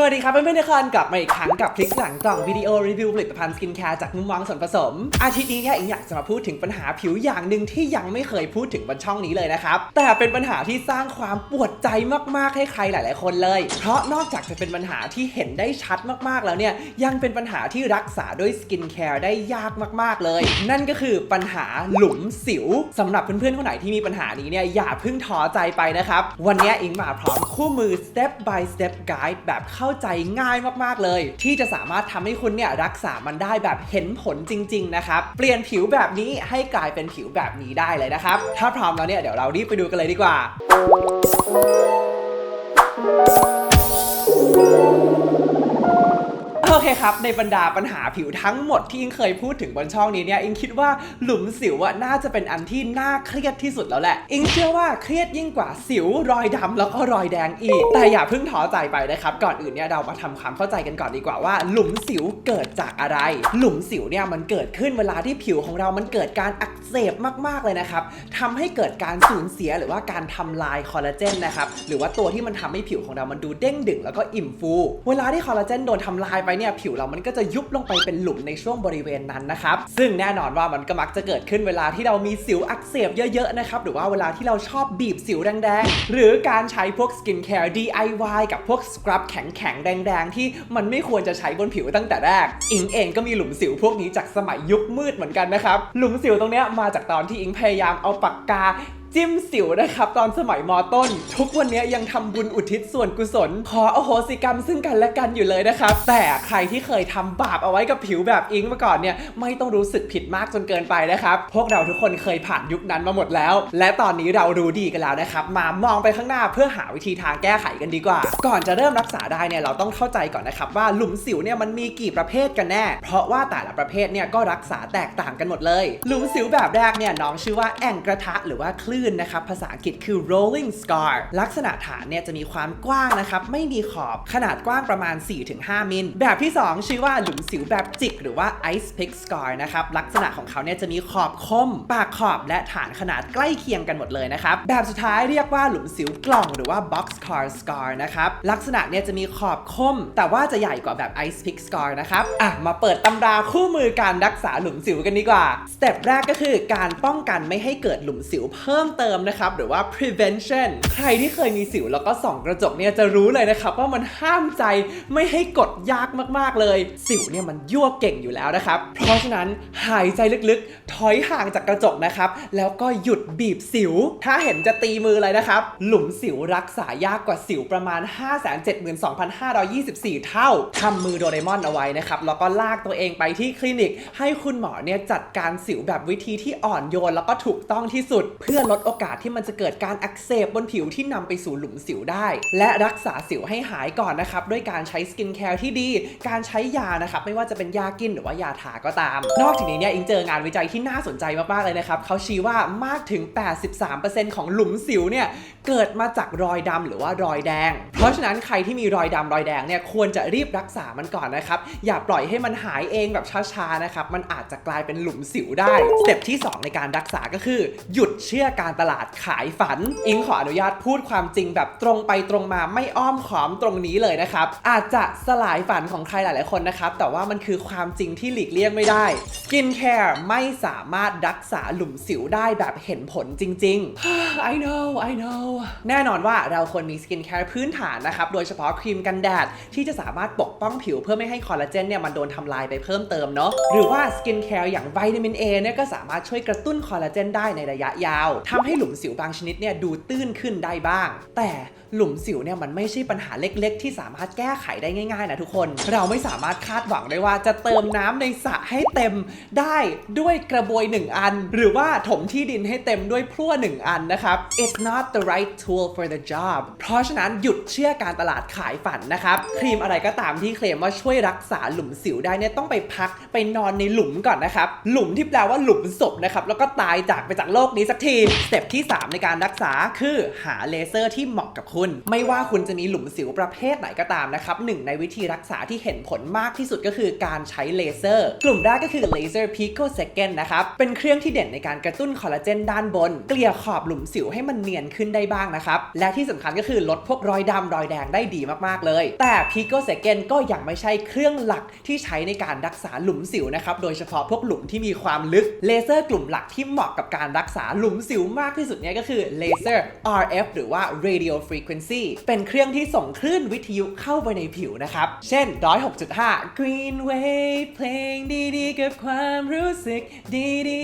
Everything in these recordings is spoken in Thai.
สวัสดีครับเพื่อนๆทุกคนกลับมาอีกครั้งกับคลิกหลังกล่องวิดีโอรีวิวผลิตภัณฑ์สกินแคร์จากมุมมองส่วนผสมอาทิตย์นี้อิงอยากจะมาพูดถึงปัญหาผิวอย่างหนึ่งที่ยังไม่เคยพูดถึงบนช่องนี้เลยนะครับแต่เป็นปัญหาที่สร้างความปวดใจมากๆให้ใครหลายๆคนเลยเพราะนอกจากจะเป็นปัญหาที่เห็นได้ชัดมากๆแล้วเนี่ยยังเป็นปัญหาที่รักษาด้วยสกินแคร์ได้ยากมากๆเลยนั่นก็คือปัญหาหลุมสิวสำหรับเพื่อนๆคนไหนที่มีปัญหานี้เนี่ยอย่าเพิ่งท้อใจไปนะครับวันนี้อิงมาพร้อมคู่มือ step by step guide แบบเข้าใจง่ายมากๆเลยที่จะสามารถทำให้คุณเนี่ยรักษามันได้แบบเห็นผลจริงๆนะครับเปลี่ยนผิวแบบนี้ให้กลายเป็นผิวแบบนี้ได้เลยนะครับถ้าพร้อมแล้วเนี่ยเดี๋ยวเรารีบไปดูกันเลยดีกว่าโอเคครับในบรรดาปัญหาผิวทั้งหมดที่อิงเคยพูดถึงบนช่องนี้เนี่ยอิงคิดว่าหลุมสิวน่าจะเป็นอันที่น่าเครียดที่สุดแล้วแหละอิงเชื่อว่าเครียดยิ่งกว่าสิวรอยดำแล้วก็รอยแดงอีกแต่อย่าเพิ่งท้อใจไปนะครับก่อนอื่นเนี่ยเรามาทำความเข้าใจกันก่อนดีกว่าว่าหลุมสิวเกิดจากอะไรหลุมสิวเนี่ยมันเกิดขึ้นเวลาที่ผิวของเรามันเกิดการอักเสบมากๆเลยนะครับทำให้เกิดการสูญเสียหรือว่าการทำลายคอลลาเจนนะครับหรือว่าตัวที่มันทำให้ผิวของเรามันดูเด้งดึงแล้วก็อิ่มฟูเวลาที่คอลลาเจนโดนทำลายไปเนี่ยผิวเรามันก็จะยุบลงไปเป็นหลุมในช่วงบริเวณนั้นนะครับซึ่งแน่นอนว่ามันก็มักจะเกิดขึ้นเวลาที่เรามีสิวอักเสบเยอะๆนะครับหรือว่าเวลาที่เราชอบบีบสิวแดงๆหรือการใช้พวกสกินแคร์ DIY กับพวกสครับแข็งๆแดงๆที่มันไม่ควรจะใช้บนผิวตั้งแต่แรกอิงเองก็มีหลุมสิวพวกนี้จากสมัยยุคมืดเหมือนกันนะครับหลุมสิวตรงเนี้ยมาจากตอนที่อิงพยายามเอาปากกาจิ้มสิวนะครับตอนสมัยม.ต้นทุกวันนี้ยังทำบุญอุทิศส่วนกุศลขออโหสิกรรมซึ่งกันและกันอยู่เลยนะครับแต่ใครที่เคยทำบาปเอาไว้กับผิวแบบอิงมาก่อนเนี่ยไม่ต้องรู้สึกผิดมากจนเกินไปนะครับพวกเราทุกคนเคยผ่านยุคนั้นมาหมดแล้วและตอนนี้เรารู้ดีกันแล้วนะครับมามองไปข้างหน้าเพื่อหาวิธีทางแก้ไขกันดีกว่าก่อนจะเริ่มรักษาได้เนี่ยเราต้องเข้าใจก่อนนะครับว่าหลุมสิวเนี่ยมันมีกี่ประเภทกันแน่เพราะว่าแต่ละประเภทเนี่ยก็รักษาแตกต่างกันหมดเลยหลุมสิวแบบแรกเนี่ยน้องชื่อว่าแอ่งกระทะหรือว่าคลื่นนะครับภาษาอังกฤษคือ rolling scar ลักษณะฐานเนี่ยจะมีความกว้างนะครับไม่มีขอบขนาดกว้างประมาณ 4-5 มิลแบบที่2ชื่อว่าหลุมสิวแบบจิกหรือว่า ice pick scar นะครับลักษณะของเขาเนี่ยจะมีขอบคมปากขอบและฐานขนาดใกล้เคียงกันหมดเลยนะครับแบบสุดท้ายเรียกว่าหลุมสิวกล่องหรือว่า box car scar นะครับลักษณะเนี่ยจะมีขอบคมแต่ว่าจะใหญ่กว่าแบบ ice pick scar นะครับมาเปิดตำราคู่มือการรักษาหลุมสิวกันดีกว่าสเต็ปแรกก็คือการป้องกันไม่ให้เกิดหลุมสิวเพิ่มเติมนะครับหรือว่า prevention ใครที่เคยมีสิวแล้วก็ส่องกระจกเนี่ยจะรู้เลยนะครับว่ามันห้ามใจไม่ให้กดยากมากๆเลยสิวเนี่ยมันยั่วเก่งอยู่แล้วนะครับเพราะฉะนั้นหายใจลึกๆถอยห่างจากกระจกนะครับแล้วก็หยุดบีบสิวถ้าเห็นจะตีมือเลยนะครับหลุมสิวรักษายากกว่าสิวประมาณ 572,524 เท่าทำมือโดเรมอนเอาไว้นะครับแล้วก็ลากตัวเองไปที่คลินิกให้คุณหมอเนี่ยจัดการสิวแบบวิธีที่อ่อนโยนแล้วก็ถูกต้องที่สุดเพื่อลดโอกาสที่มันจะเกิดการอักเสบบนผิวที่นำไปสู่หลุมสิวได้และรักษาสิวให้หายก่อนนะครับด้วยการใช้สกินแคร์ที่ดีการใช้ยานะครับไม่ว่าจะเป็นยากินหรือว่ายาทาก็ตามนอกจากนี้เนี่ยอิงเจองานวิจัยที่น่าสนใจมากๆเลยนะครับเขาชี้ว่ามากถึง 83% ของหลุมสิวเนี่ยเกิดมาจากรอยดำหรือว่ารอยแดงเพราะฉะนั้นใครที่มีรอยดำรอยแดงเนี่ยควรจะรีบรักษามันก่อนนะครับอย่าปล่อยให้มันหายเองแบบช้าๆนะครับมันอาจจะกลายเป็นหลุมสิวได้สเต็ปที่2ในการรักษาก็คือหยุดเชื่อการตลาดขายฝันอิงขออนุญาตพูดความจริงแบบตรงไปตรงมาไม่อ้อมค้อมตรงนี้เลยนะครับอาจจะสลายฝันของใครหลายๆคนนะครับแต่ว่ามันคือความจริงที่หลีกเลี่ยงไม่ได้สกินแคร์ไม่สามารถรักษาหลุมสิวได้แบบเห็นผลจริงๆ I know แน่นอนว่าเราควรมีสกินแคร์พื้นฐานนะครับโดยเฉพาะครีมกันแดดที่จะสามารถปกป้องผิวเพื่อไม่ให้คอลลาเจนเนี่ยมันโดนทำลายไปเพิ่มเติมเนาะหรือว่าสกินแคร์อย่างวิตามิน A เนี่ยก็สามารถช่วยกระตุ้นคอลลาเจนได้ในระยะยาวทำให้หลุมสิวบางชนิดเนี่ยดูตื้นขึ้นได้บ้างแต่หลุมสิวเนี่ยมันไม่ใช่ปัญหาเล็กๆที่สามารถแก้ไขได้ง่ายๆนะทุกคนเราไม่สามารถคาดหวังได้ว่าจะเติมน้ำในสระให้เต็มได้ด้วยกระบวย1อันหรือว่าถมที่ดินให้เต็มด้วยพลั่ว1อันนะครับ It's not the right tool for the job เพราะฉะนั้นหยุดเชื่อการตลาดขายฝันนะครับครีมอะไรก็ตามที่เคลมว่าช่วยรักษาหลุมสิวได้เนี่ยต้องไปพักไปนอนในหลุมก่อนนะครับหลุมที่แปลว่าหลุมศพนะครับแล้วก็ตายจากไปจากโลกนี้สักทีสเต็ปที่3ในการรักษาคือหาเลเซอร์ที่เหมาะกับคุณ คุณไม่ว่าคุณจะมีหลุมสิวประเภทไหนก็ตามนะครับหนึ่งในวิธีรักษาที่เห็นผลมากที่สุดก็คือการใช้เลเซอร์กลุ่มแรกก็คือเลเซอร์พิโคเซคันด์นะครับเป็นเครื่องที่เด่นในการกระตุ้นคอลลาเจนด้านบนเกลี่ยขอบหลุมสิวให้มันเนียนขึ้นได้บ้างนะครับและที่สำคัญก็คือลดพวกรอยดำรอยแดงได้ดีมากๆเลยแต่พิโคเซคันด์ก็ยังไม่ใช่เครื่องหลักที่ใช้ในการรักษาหลุมสิวนะครับโดยเฉพาะพวกหลุมที่มีความลึกเลเซอร์กลุ่มหลักที่เหมาะกับการรักษาหลุมสิวมากที่สุดเนี่ยก็คือเลเซอร์ RF หรือว่า Radio Frequency เป็นเครื่องที่ส่งคลื่นวิทยุเข้าไปในผิวนะครับเช่น 106.5 Green Wave เพลงดีๆกับความรู้สึกดี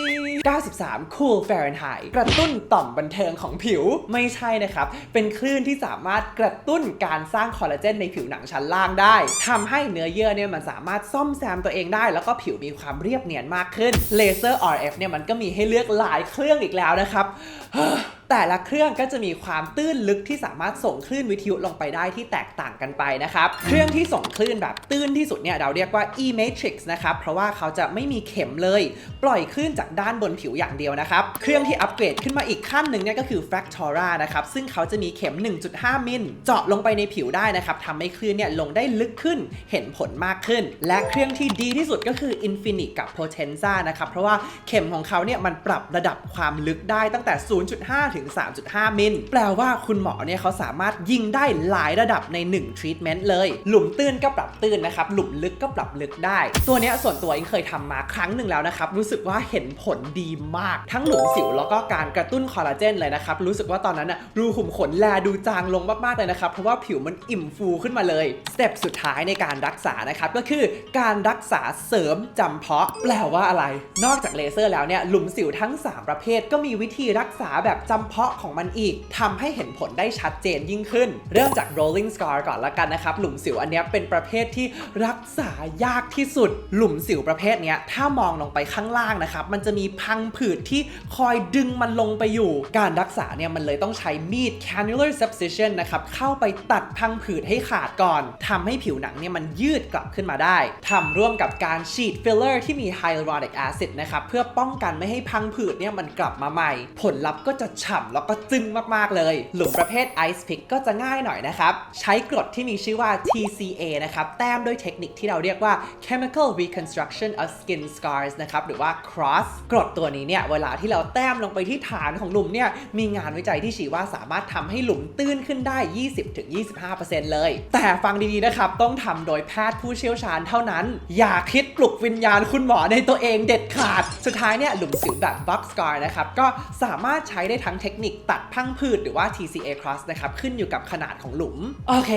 ๆ 93 Cool Fahrenheit กระตุ้นต่อมบันเทิงของผิวไม่ใช่นะครับเป็นคลื่นที่สามารถกระตุ้นการสร้างคอลลาเจนในผิวหนังชั้นล่างได้ทำให้เนื้อเยื่อเนี่ยมันสามารถซ่อมแซมตัวเองได้แล้วก็ผิวมีความเรียบเนียนมากขึ้นเลเซอร์ RF เนี่ยมันก็มีให้เลือกหลายเครื่องอีกแล้วนะครับแต่ละเครื่องก็จะมีความตื้นลึกที่สามารถส่งคลื่นวิทยุลงไปได้ที่แตกต่างกันไปนะครับเครื่องที่ส่งคลื่นแบบตื้นที่สุดเนี่ยเราเรียกว่า E-Matrix นะครับเพราะว่าเขาจะไม่มีเข็มเลยปล่อยคลื่นจากด้านบนผิวอย่างเดียวนะครับเครื่องที่อัปเกรดขึ้นมาอีกขั้นหนึ่งเนี่ยก็คือ Fractora นะครับซึ่งเขาจะมีเข็ม 1.5 มิลเจาะลงไปในผิวได้นะครับทำให้คลื่นเนี่ยลงได้ลึกขึ้นเห็นผลมากขึ้นและเครื่องที่ดีที่สุดก็คือ Infinite กับ Potenza นะครับเพราะว่าเข็มของเขาเนี่ยมันปรับระดับความลึกได้ตั้งแต่ 0.5 ถึง 3.5 มิลแปลว่าคุณหมอเนี่ยเขาสามารถยิงได้หลายระดับใน1 treatment เลยหลุมตื้นก็ปรับตื้นนะครับหลุมลึกก็ปรับลึกได้ตัวเนี้ยส่วนตัวเองเคยทำมาครั้งหนึ่งแล้วนะครับรู้สึกว่าเห็นผลดีมากทั้งหลุมสิวแล้วก็การกระตุ้นคอลลาเจนเลยนะครับรู้สึกว่าตอนนั้นรูขุมขนแลดูจางลงมากๆเลยนะครับเพราะว่าผิวมันอิ่มฟูขึ้นมาเลยสเต็ปสุดท้ายในการรักษานะครับก็คือการรักษาเสริมจำเพาะแปลว่าอะไรนอกจากเลเซอร์แล้วเนี่ยหลุมสิวทั้ง3ประเภทก็มีวิธีรักษาแบบจำเพาะของมันอีกทำให้เห็นผลได้ชัดเจนยิ่งขึ้นเริ่มจาก rolling scar ก่อนละกันนะครับหลุมสิวอันนี้เป็นประเภทที่รักษายากที่สุดหลุมสิวประเภทนี้ถ้ามองลงไปข้างล่างนะครับมันจะมีพังผืดที่คอยดึงมันลงไปอยู่การรักษาเนี่ยมันเลยต้องใช้มีด cannular subcision นะครับเข้าไปตัดพังผืดให้ขาดก่อนทำให้ผิวหนังเนี่ยมันยืดกลับขึ้นมาได้ทำร่วมกับการฉีด filler ที่มี hyaluronic acid นะครับเพื่อป้องกันไม่ให้พังผืดเนี่ยมันกลับมาใหม่ผลลัพธ์ก็จะฉ่ำแล้วก็จึ้งมากๆเลยหลุมประเภท ice pick ก็จะง่ายหน่อยนะครับใช้กรดที่มีชื่อว่า TCA นะครับแต้มด้วยเทคนิคที่เราเรียกว่า chemical reconstruction of skin scars นะครับหรือว่า cross กรดตัวนี้เนี่ยเวลาที่เราแต้มลงไปที่ฐานของหลุมเนี่ยมีงานวิจัยที่ชี้ว่าสามารถทำให้หลุมตื้นขึ้นได้ 20-25% เลยแต่ฟังดีๆนะครับต้องทำโดยแพทย์ผู้เชี่ยวชาญเท่านั้นอย่าคิดปลุกวิญญาณคุณหมอในตัวเองเด็ดขาดสุดท้ายเนี่ยหลุมสิวแบบ box scar นะครับก็สามารถใช้ได้ทั้งเทคนิคตัดพังผืดหรือว่า TCA cross นะครับขึ้นอยู่กับขนาดของหลุมโอเค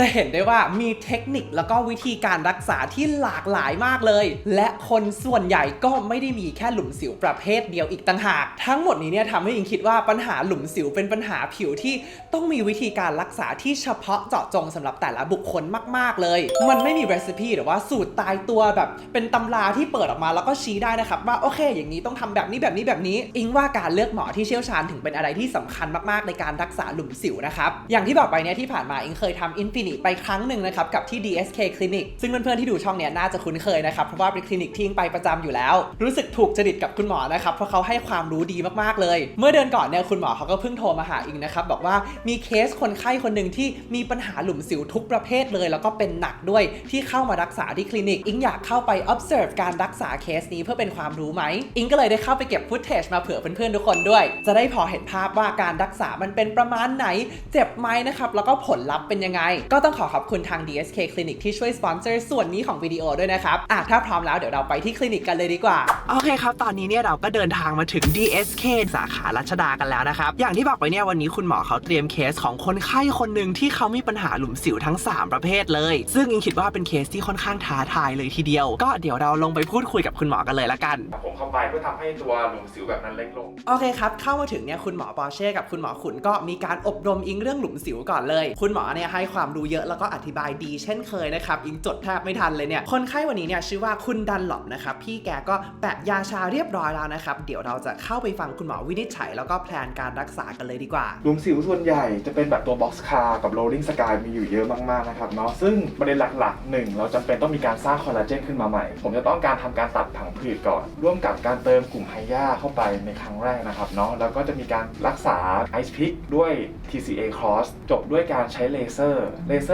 จะเห็นได้ว่ามีเทคนิคแล้วก็วิธีการรักษาที่หลากหลายมากเลยและคนส่วนใหญ่ก็ไม่ได้มีแค่หลุมสิวประเภทเดียวอีกต่างหากทั้งหมดนี้เนี่ยทำให้อิงคิดว่าปัญหาหลุมสิวเป็นปัญหาผิวที่ต้องมีวิธีการรักษาที่เฉพาะเจาะจงสำหรับแต่ละบุคคลมากๆเลยมันไม่มีเรซิปีหรือว่าสูตรตายตัวแบบเป็นตำราที่เปิดออกมาแล้วก็ชี้ได้นะครับว่าโอเคอย่างนี้ต้องทำแบบนี้อิงว่าการเลือกหมอที่เชี่ยวชาญถึงเป็นอะไรที่สำคัญมากๆในการรักษาหลุมสิวนะครับอย่างที่บอกไปเนี่ยที่ผ่านมาอิงเคยทำ Infinite ไปครั้งหนึ่งนะครับกับที่ DSK Clinic ซึ่งเพื่อนๆที่ดูช่องเนี้ยน่าจะคุ้นเคยนะครับเพราะว่าเป็นคลินิกที่อิงไปประจำอยู่แล้วรู้สึกถูกจริตกับคุณหมอนะครับเพราะเขาให้ความรู้ดีมากๆเลยเมื่อเดือนก่อนเนี่ยคุณหมอเขาก็เพิ่งโทรมาหาอิงนะครับบอกว่ามีเคสคนไข้คนหนึ่งที่มีปัญหาหลุมสิวทุกประเภทเลยแล้วก็เป็นหนักด้วยที่เข้ามารักษาที่คลินิกอิงอยากเข้าไป observe การรักษาเคสนี้เพื่อเป็นความรู้ไหมอิงก็เลยได้เข้าไปเก็บฟุตเทจมาเผื่อเพื่อนๆทุกคนด้วยจะได้พอเห็นภาพว่าการรักษามันเป็นประมาณไหนเจ็บไหมนะครับแล้วก็ผลลัพธ์เป็นยังไงก็ต้องขอบคุณทาง DSK Clinic ที่ช่วยสปอนเซอร์ส่วนนี้ของวิดีโอด้วยนะครับถ้าพร้อมแล้วเดี๋ยวเราไปที่คลินิกกันเลยดีกว่าโอเคครับตอนนี้เนี่ยเราก็เดินทางมาถึง DSK สาขารัชดากันแล้วนะครับอย่างที่บอกไปเนี่ยวันนี้คุณหมอเขาเตรียมเคสของคนไข้คนหนึ่งที่เขามีปัญหาหลุมสิวทั้ง3ประเภทเลยซึ่งอิงคิดว่าเป็นเคสที่ค่อนข้างท้าทายเลยทีเดียวก็เดี๋ยวเราลงไปพูดคุยกับคุณหมอกันเลยละกันผมเข้าไปเพื่อทำให้ตัวหลุมสิวแบบนั้นเล็กลงโอเคครับเข้ามาถึงเนี่ยคุณหมอปอร์เช่กับคุณหมอขุนก็มีการอบรมอิงเรื่องหลุมสิวก่อนเลยคุณหมอเนี่ยให้ความรู้ รู้เยอะแล้วก็อธิบายดีเช่นเคยนะครับอิงจดแทบไม่ทันเลยเนี่ยคนไข้วันนี้เนี่ยชื่อว่าคุณดันหลอปนะครับพี่แกก็แปะยาชาเรียบร้อยแล้วนะครับเดี๋ยวเราจะเข้าไปฟังคุณหมอวินิจฉัยแล้วก็แพลนการรักษากันเลยดีกว่าหลุมสิวส่วนใหญ่จะเป็นแบบตัว box car กับ rolling sky มีอยู่เยอะมากๆนะครับเนาะซึ่งประเด็นหลักๆ1เราจำเป็นต้องมีการสร้างคอลลาเจนขึ้นมาใหม่ผมจะต้องการทำการตัดผังผืดก่อนร่วมกับการเติมกลุ่มไฮยาเข้าไปในครั้งแรกนะครับเนาะแล้วก็จะมีการรักษา Ice Pick ด้วย TCA Cross จบด้วยการใช้เลเซอร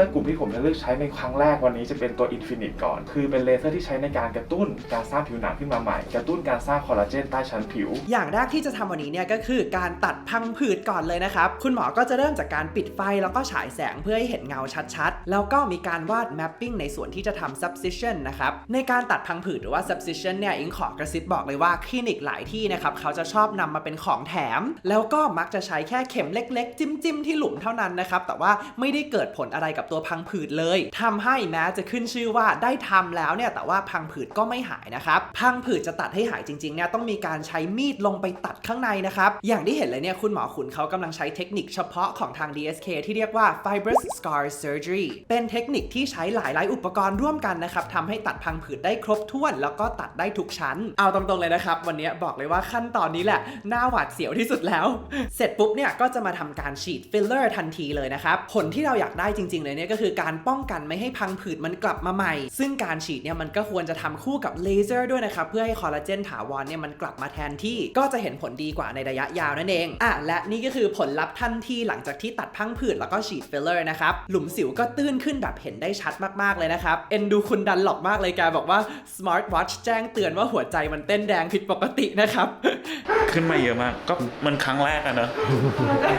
์กลุ่มที่ผมจะเลือกใช้ในครั้งแรกวันนี้จะเป็นตัว Infinite ก่อนคือเป็นเลเซอร์ที่ใช้ในการกระตุ้นการสร้างผิวหนังขึ้นมาใหม่กระตุ้นการสร้างคอลลาเจนใต้ชั้นผิวอย่างแรกที่จะทำวันนี้เนี่ยก็คือการตัดพังผืดก่อนเลยนะครับคุณหมอก็จะเริ่มจากการปิดไฟแล้วก็ฉายแสงเพื่อให้เห็นเงาชัดๆแล้วก็มีการวาด mapping ในส่วนที่จะทำ subcision นะครับในการตัดพังผืดหรือว่า subcision เนี่ยอิงขอกระซิบบอกเลยว่าคลินิกหลายที่นะครับเขาจะชอบนำมาเป็นของแถมแล้วก็มักจะใช้แค่เข็มเล็กๆจิ้มที่หลุมเท่านั้นนะครับแต่ว่าไม่ได้เกิดผลอะไรกับตัวพังผืดเลยทำให้แม้จะขึ้นชื่อว่าได้ทำแล้วเนี่ยแต่ว่าพังผืดก็ไม่หายนะครับพังผืดจะตัดให้หายจริงๆเนี่ยต้องมีการใช้มีดลงไปตัดข้างในนะครับอย่างที่เห็นเลยเนี่ยคุณหมอขุนเขากำลังใช้เทคนิคเฉพาะของทาง DSK ที่เรียกว่า fibrous scar surgery เป็นเทคนิคที่ใช้หลายอุปกรณ์ร่วมกันนะครับทำให้ตัดพังผืดได้ครบถ้วนแล้วก็ตัดได้ทุกชั้นเอาตรงๆเลยนะครับวันนี้บอกเลยว่าขั้นตอนนี้แหละน่าหวาดเสียวที่สุดแล้วเสร็จปุ๊บเนี่ยก็จะมาทำการฉีดฟิลเลอร์ทันทีเลยนะครับผลที่เราอยากได้จริงๆเลยเนี่ยก็คือการป้องกันไม่ให้พังผืดมันกลับมาใหม่ซึ่งการฉีดเนี่ยมันก็ควรจะทำคู่กับเลเซอร์ด้วยนะครับเพื่อให้คอลลาเจนถาวรเนี่ยมันกลับมาแทนที่ก็จะเห็นผลดีกว่าในระยะยาวนั่นเองและนี่ก็คือผลลัพธ์ทันทีหลังจากที่ตัดพังผืดแล้วก็ฉีดฟิลเลอร์นะครับหลุมสิวก็ตื้นขึ้นแบบเห็นได้ชัดมากๆเลยนะครับเอ็นดูคุณดันหลอกมากเลยแกบอกว่า Smart Watch แจ้งเตือนว่าหัวใจมันเต้นแรงผิดปกตินะครับขึ้นมาเยอะมากก็มันครั้งแรกอะเนอะ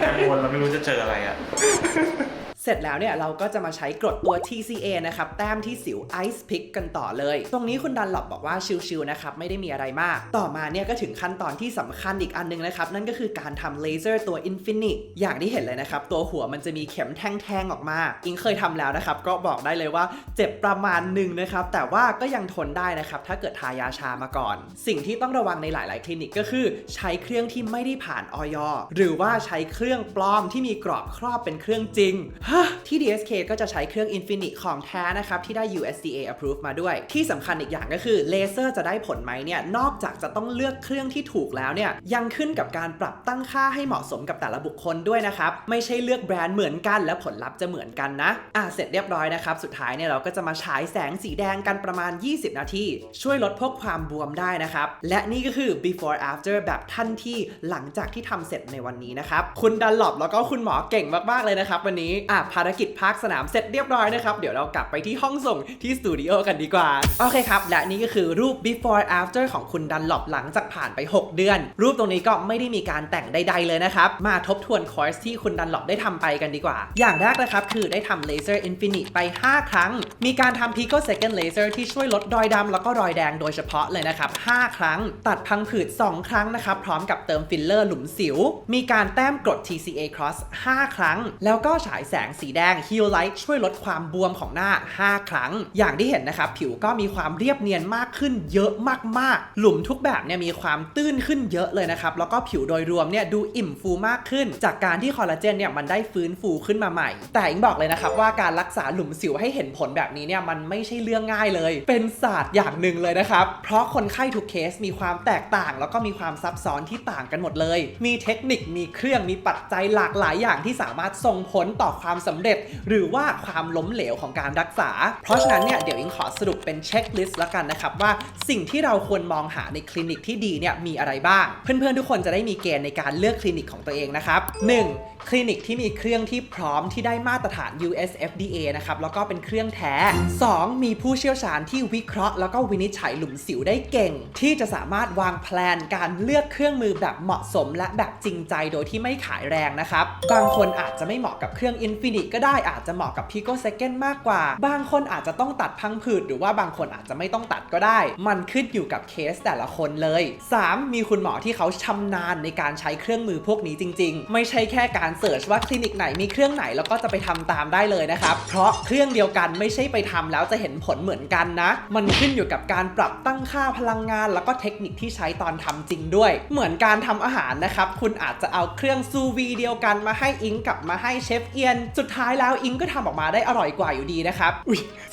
กังวลเราไม่รู้จะเจออะไรอะเสร็จแล้วเนี่ยเราก็จะมาใช้กรดตัว TCA นะครับแต้มที่สิว Ice Pick กันต่อเลยตรงนี้คุณดันหลอบบอกว่าชิลๆนะครับไม่ได้มีอะไรมากต่อมาเนี่ยก็ถึงขั้นตอนที่สำคัญอีกอันนึงนะครับนั่นก็คือการทำเลเซอร์ตัว Infinite อย่างที่เห็นเลยนะครับตัวหัวมันจะมีเข็มแทงๆออกมาอิงเคยทำแล้วนะครับก็บอกได้เลยว่าเจ็บประมาณหนึ่งนะครับแต่ว่าก็ยังทนได้นะครับถ้าเกิดทายาชามาก่อนสิ่งที่ต้องระวังในหลายๆคลินิกก็คือใช้เครื่องที่ไม่ได้ผ่านอย.หรือว่าใช้เครื่องปลอมที่มีกรอบครอบเป็นเครื่องจริงที่ DSK ก็จะใช้เครื่อง Infinite ของแท้นะครับที่ได้ USDA approve มาด้วยที่สำคัญอีกอย่างก็คือเลเซอร์จะได้ผลไหมเนี่ยนอกจากจะต้องเลือกเครื่องที่ถูกแล้วเนี่ยยังขึ้นกับการปรับตั้งค่าให้เหมาะสมกับแต่ละบุคคลด้วยนะครับไม่ใช่เลือกแบรนด์เหมือนกันและผลลัพธ์จะเหมือนกันนะเสร็จเรียบร้อยนะครับสุดท้ายเนี่ยเราก็จะมาฉายแสงสีแดงกันประมาณ20นาทีช่วยลดพวกความบวมได้นะครับและนี่ก็คือ before after แบบทันทีหลังจากที่ทำเสร็จในวันนี้นะครับคุณดันหลอบแล้วก็คุณหมอเก่งมากๆเลยนะครับวันนี้ภารกิจภาคสนามเสร็จเรียบร้อยนะครับเดี๋ยวเรากลับไปที่ห้องส่งที่สตูดิโอกันดีกว่าโอเคครับและนี่ก็คือรูป before after ของคุณดันหลอบหลังจากผ่านไป6เดือนรูปตรงนี้ก็ไม่ได้มีการแต่งใดๆเลยนะครับมาทบทวนคอร์สที่คุณดันหลอบได้ทำไปกันดีกว่าอย่างแรกนะครับคือได้ทำเลเซอร์ Infinite ไป5ครั้งมีการทำ picosecond laser ที่ช่วยลดรอยดำแล้วก็รอยแดงโดยเฉพาะเลยนะครับ5ครั้งตัดพังผืด2ครั้งนะครับพร้อมกับเติมฟิลเลอร์หลุมสิวมีการแต้มกรด TCA Cross 5ครั้งแล้วก็ฉายแสงสีแดง Heal Light ช่วยลดความบวมของหน้า5ครั้งอย่างที่เห็นนะครับผิวก็มีความเรียบเนียนมากขึ้นเยอะมากๆหลุมทุกแบบเนี่ยมีความตื้นขึ้นเยอะเลยนะครับแล้วก็ผิวโดยรวมเนี่ยดูอิ่มฟูมากขึ้นจากการที่คอลลาเจนเนี่ยมันได้ฟื้นฟูขึ้นมาใหม่แต่อิงบอกเลยนะครับว่าการรักษาหลุมสิวให้เห็นผลแบบนี้เนี่ยมันไม่ใช่เรื่องง่ายเลยเป็นศาสตร์อย่างหนึ่งเลยนะครับเพราะคนไข้ทุกเคสมีความแตกต่างแล้วก็มีความซับซ้อนที่ต่างกันหมดเลยมีเทคนิคมีเครื่องมีปัจจัยหลากหลายอย่างที่สามารถส่งผลต่อความสำเร็จหรือว่าความล้มเหลวของการรักษาเพราะฉะนั้นเนี่ยเดี๋ยวอิงขอสรุปเป็นเช็คลิสต์ละกันนะครับว่าสิ่งที่เราควรมองหาในคลินิกที่ดีเนี่ยมีอะไรบ้างเพื่อนๆทุกคนจะได้มีเกณฑ์ในการเลือกคลินิกของตัวเองนะครับ 1. คลินิกที่มีเครื่องที่พร้อมที่ได้มาตรฐาน US FDA นะครับแล้วก็เป็นเครื่องแท้ 2. มีผู้เชี่ยวชาญที่วิเคราะห์แล้วก็วินิจฉัยหลุมสิวได้เก่งที่จะสามารถวางแผนการเลือกเครื่องมือแบบเหมาะสมและแบบจริงใจโดยที่ไม่ขายแรงนะครับบางคนอาจจะไม่เหมาะกับเครื่อง Infinite ก็ได้อาจจะเหมาะกับ Picosecond มากกว่าบางคนอาจจะต้องตัดพังผืดหรือว่าบางคนอาจจะไม่ต้องตัดก็ได้มันขึ้นอยู่กับเคสแต่ละคนเลย 3. มีคุณหมอที่เขาชำนาญในการใช้เครื่องมือพวกนี้จริงๆไม่ใช่แค่การเสิร์ชว่าคลินิกไหนมีเครื่องไหนแล้วก็จะไปทำตามได้เลยนะครับเพราะเครื่องเดียวกันไม่ใช่ไปทำแล้วจะเห็นผลเหมือนกันนะมันขึ้นอยู่กับการปรับตั้งค่าพลังงานแล้วก็เทคนิคที่ใช้ตอนทำจริงด้วยเหมือนการทำอาหารนะครับคุณอาจจะเอาเครื่องซูวีเดียวกันมาให้อิงกับมาให้เชฟเอียน สุดท้ายแล้วอิงก็ทำออกมาได้อร่อยกว่าอยู่ดีนะครับ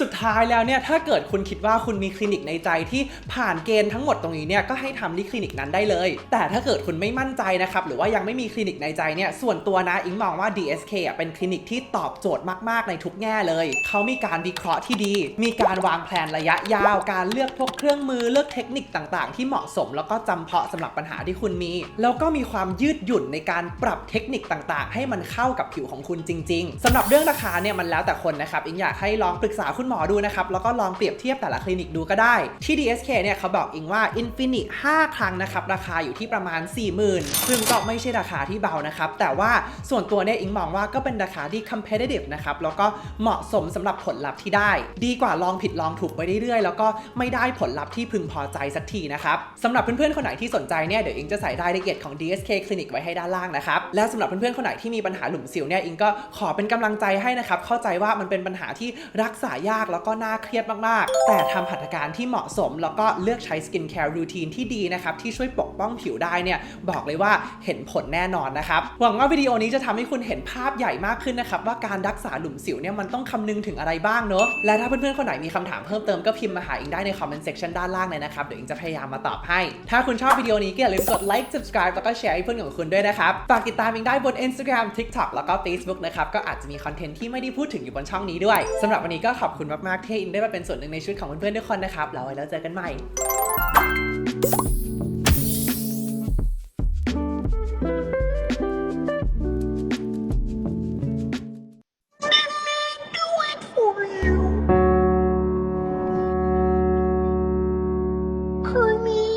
สุดท้ายแล้วเนี่ยถ้าเกิดคุณคิดว่าคุณมีคลินิกในใจที่ผ่านเกณฑ์ทั้งหมดตรงนี้เนี่ยก็ให้ทำที่คลินิกนั้นได้เลยแต่ถ้าเกิดคุณไม่มั่นใจนะครับหรือว่ายังไม่มีคลินิกในใจเนี่ยส่วนตัวนะอิงมองว่า DSK เป็นคลินิกที่ตอบโจทย์มากๆในทุกแง่เลยเขามีการวิเคราะห์ที่ดีมีการวางแผนระยะยาวการเลือกพวกเครื่องมือเลือกเทคนิคต่างๆที่เหมาะสมแล้วก็จำเพาะสำหรับปัญหาที่คุณมีแล้วก็มีความยืดหยุ่นในการปรับเทคนิคต่างๆให้มันเข้ากับผิวของคุณจริงๆสำหรับเรื่องราคาเนี่ยมันแล้วแต่คนนะครับอิงอยากให้ลองปรึกษาคุณหมอดูนะครับแล้วก็ลองเปรียบเทียบแต่ละคลินิกดูก็ได้ที่ DSK เนี่ยเขาบอกอิงว่า Infinite 5 ครั้งนะครับราคาอยู่ที่ประมาณ 40,000 ซึ่งก็ไม่ใช่ราคาที่เบานะครับแต่ว่าส่วนตัวเนี่ยอิงมองว่าก็เป็นราคาที่ competitive นะครับแล้วก็เหมาะสมสำหรับผลลัพธ์ที่ได้ดีกว่าลองผิดลองถูกไปเรื่อยๆแล้วก็ไม่ได้ผลลัพธ์ที่พึงพอใจสักทีนะครับสำหรับเพื่อนๆคนไหนที่สนใจเนี่ยเดี๋ยวอิงจะใส่รายละเอียดของ DSK คลินิกไว้ให้ด้านล่างนะครับแล้วสำหรับเพื่อนๆคนไหนที่มีปัญหาหลุมสิวเนี่ยอิงก็ขอเป็นกำลังใจให้นะครับเข้าใจว่ามันเป็นปัญหาที่รักษายากแล้วก็น่าเครียดมากๆแต่ทำหัตถการที่เหมาะสมแล้วก็เลือกใช้สกินแคร์รูทีนที่ดีนะครับที่ช่วยปกป้องผิวได้เนี่ยบอกเลยว่าเห็นผลแน่นอนนะครับหวังว่าวิดีโอนี้จะทำให้คุณเห็นภาพใหญ่มากขึ้นนะครับว่าการรักษาหลุมสิวเนี่ยมันต้องคำนึงถึงอะไรบ้างเนอะและถ้าเพื่อนๆคนไหนมีคำถามเพิ่มเติมก็พิมพ์มาหาอิงได้ในคอมเมนต์เซกชันด้านล่างเลยนะครับเดี๋ยวอิงจะพยายามมาตอบให้ถ้าคุณชอบวิดีโอนี้ก็อย่าลืมกดไลค์ subscribe แล้วก็แชร์ให้เพื่อนของคุณด้วยนะครับฝากติดตามอิงได้บน Instagram TikTok แล้วก็ Facebook นะครับก็อาจจะมีคอนเทนต์ที่ไม่ได้พูดถึงอยู่บนช่องนี้ด้วยสำหรับวันนี้ก็ขอบคุณมากๆที่อิงได้มาเป็นส่วนหนึ่งในชีวิตของเพื่อนๆทุกคนนะครับแล้วไว้แล้วเจอกันใหม่For me.